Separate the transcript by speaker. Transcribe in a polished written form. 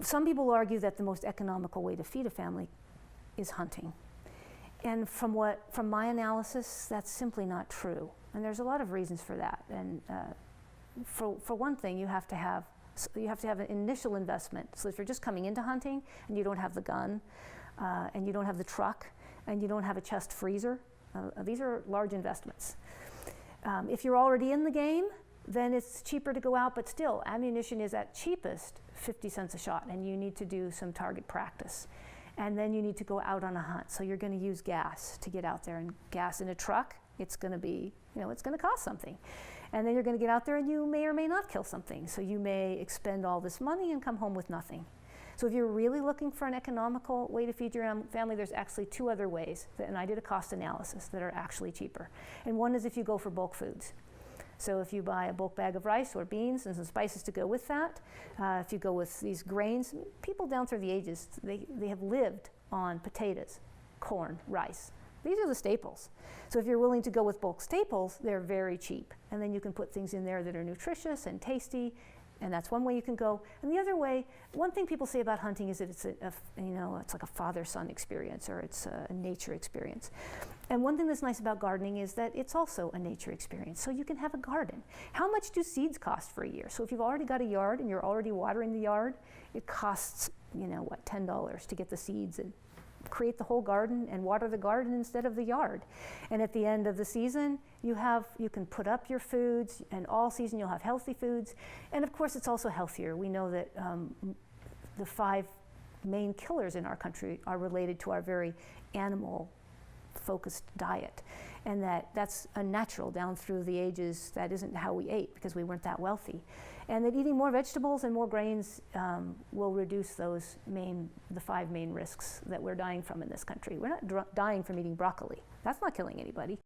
Speaker 1: some people argue that the most economical way to feed a family is hunting. And from my analysis, that's simply not true. And there's a lot of reasons for that. And for one thing, you have to have an initial investment. So if you're just coming into hunting and you don't have the gun, and you don't have the truck, and you don't have a chest freezer, these are large investments. If you're already in the game, then it's cheaper to go out, but still, ammunition is at cheapest 50 cents a shot, and you need to do some target practice. And then you need to go out on a hunt. So you're going to use gas to get out there, and gas in a truck, it's going to be, it's going to cost something. And then you're going to get out there and you may or may not kill something. So you may expend all this money and come home with nothing. So if you're really looking for an economical way to feed your family, there's actually two other ways, and I did a cost analysis, that are actually cheaper. And one is if you go for bulk foods. So if you buy a bulk bag of rice or beans and some spices to go with that, if you go with these grains, people down through the ages, they have lived on potatoes, corn, rice. These are the staples. So if you're willing to go with bulk staples, they're very cheap. And then you can put things in there that are nutritious and tasty, and that's one way you can go. And the other way, one thing people say about hunting is that it's it's like a father-son experience, or it's a nature experience. And one thing that's nice about gardening is that it's also a nature experience. So you can have a garden. How much do seeds cost for a year? So if you've already got a yard and you're already watering the yard, it costs, $10 to get the seeds and create the whole garden and water the garden instead of the yard. And at the end of the season, you can put up your foods, and all season you'll have healthy foods. And of course, it's also healthier. We know that the 5 main killers in our country are related to our very animal-focused diet. And that's unnatural down through the ages. That isn't how we ate because we weren't that wealthy. And that eating more vegetables and more grains will reduce the 5 main risks that we're dying from in this country. We're not dying from eating broccoli. That's not killing anybody.